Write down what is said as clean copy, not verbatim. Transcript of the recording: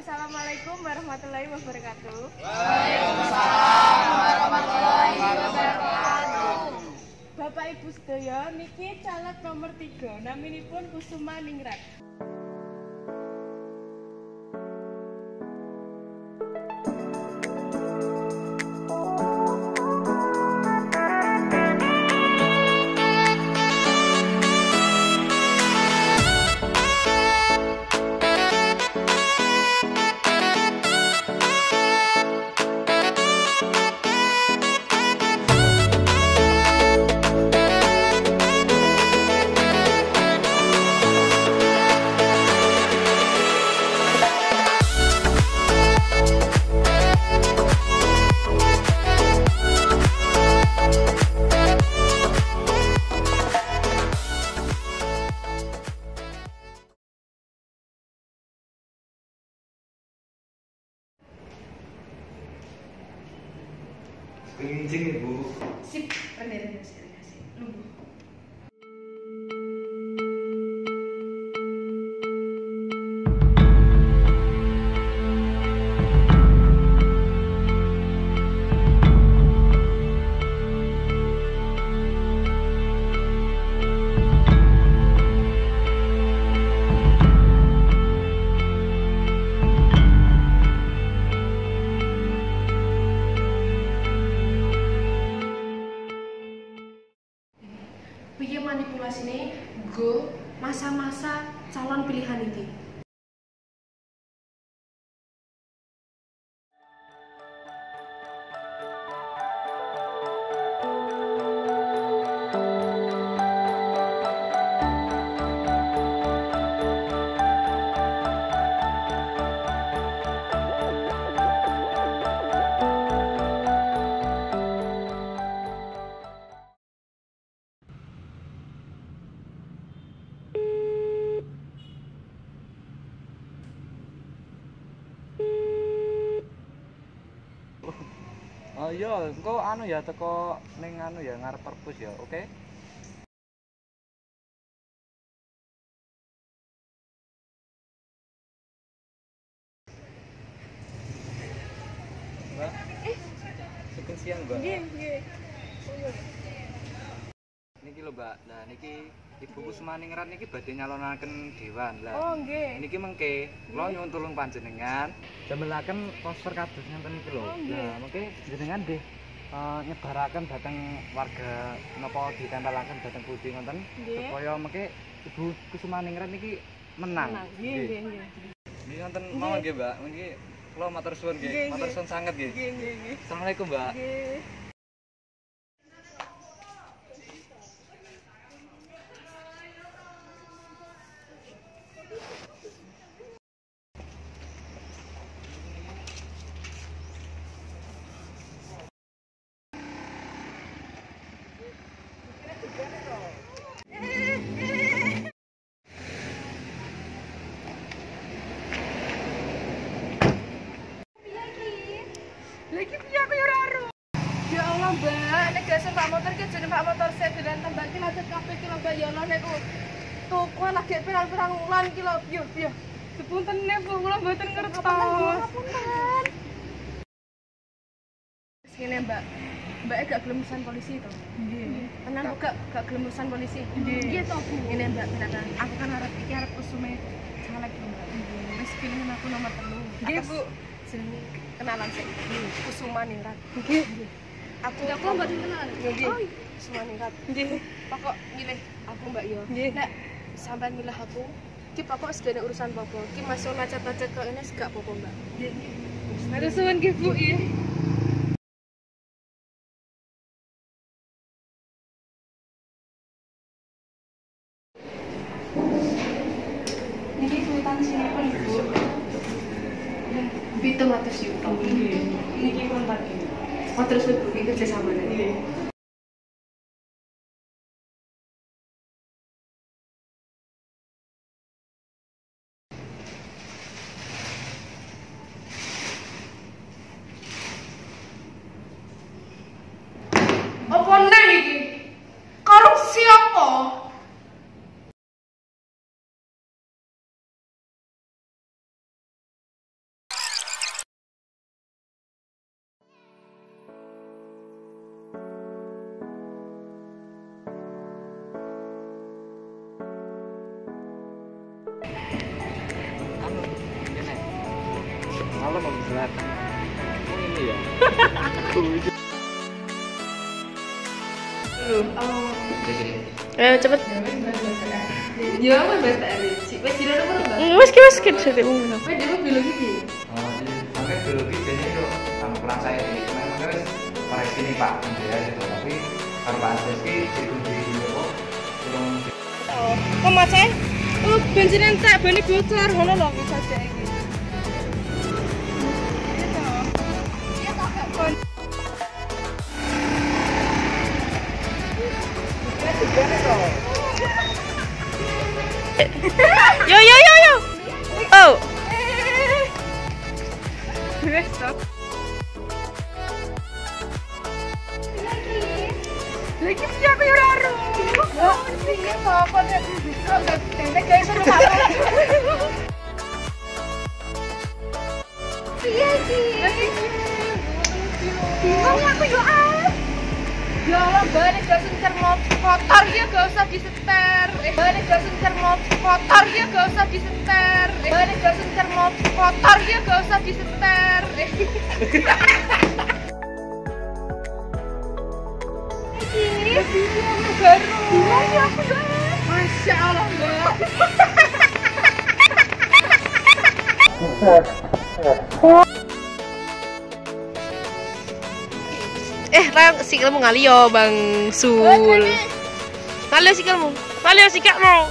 Assalamualaikum warahmatullahi wabarakatuh. Waalaikumsalam warahmatullahi wabarakatuh. Bapak Ibu sedaya, niki caleg nomor 3, naminipun Kusuma Ningrat. Kencing Ibu. Sip, rendah sih. Nunggu. Piye manipulasinya go masa-masa calon pilihan ini. Oh iya, engko anu ya teko ning anu ya ngarep perpus ya, oke? Mbak. Sugeng siang, Mbak. Nggih. Niki lho, Mbak. Nah, niki Ibu Kusuma Ningrat niki badhe nyalonaken dewan. Lah. Oh, nggih. Niki mengke kula nyuwun tulung panjenengan damelaken poster kados ngenten iki lho. Nah, mengke jenengan nggih nyebaraken dhateng warga napa ditempelaken dhateng pundi ngoten supaya mengke Ibu Kusuma Ningrat niki menang. Nggih. Nggih wonten mawon nggih, Mbak. Niki kula matur suwun nggih. Matur suwun sanget nggih. Nggih. Assalamualaikum, Mbak. Nggih. Lagi piye aku yo ora ero. Ya Allah, Mbak, nek dasar Pak motor ki jeneng Pak motor saya dolan tembak ki lajeng kabeh ki lho Mbak ya Allah niku. Tuku lagi pirang-pirang wulan ki lho piye. Sepunten Bu, kula mboten ngertos. Ngapunten. Sini Mbak. Mbak gak gelem urusan polisi to? Nggih. Tenan kok gak gelem urusan polisi? Nggih to, Bu. Ini Mbak, tenan. Aku kan arep usume caleg Mbak. Wis pilih aku nomor 3. Nggih, Bu. Jenenge kenalan sik. Kusuma Ningrat. Nggih. Aku Mbak kenalan. Nggih. Kusuma Ningrat. Nggih. Pokok milih aku Mbak yo. Nek sampean milih aku, ki pokok sedene urusan apa-apa. Ki masuk macet-macet kok ini gak apa-apa Mbak. Nggih. Matur suwun nggih Bu. Iya. Niki kwitansiipun Bu. 700 juta. Niki pun tadi. Matur suwun Bu, iki kerjasamane. Nggih. Apa neh iki? Korupsi apa? malam mau istirahat. Oh ini ya. Ayo cepet. Ya apa bahasa PR? Wes dino nomor enggak? Wes ki wes kit sate mung. Wes dhewe biologi ki. Oh iya, makanya biologi jadi itu sama kurang saya ini. Makanya wis koreksi nih Pak, ya gitu. Tapi kalau Pak Aseski jadi di kok belum. Kok mace? Oh, bensin entek bane bocor ngono lho bisa cek iki. Yo yo yo yo. Oh. Stop. Lagi piye aku ora ero. Oh, iki apa nek kok gak guys ora apa. Piye iki? Bingung aku yo ah. Ya Allah, bane gak sencer motor ya gak usah diseter. Bane gak sencer motor ya gak usah diseter. Bane gak sencer motor ya gak usah diseter. Iki baru. Iya aku banget. Masya Allah, Mbak. Rang sikilmu ngali yo Bang Sul. Ngali sikilmu. Ngali sikilmu.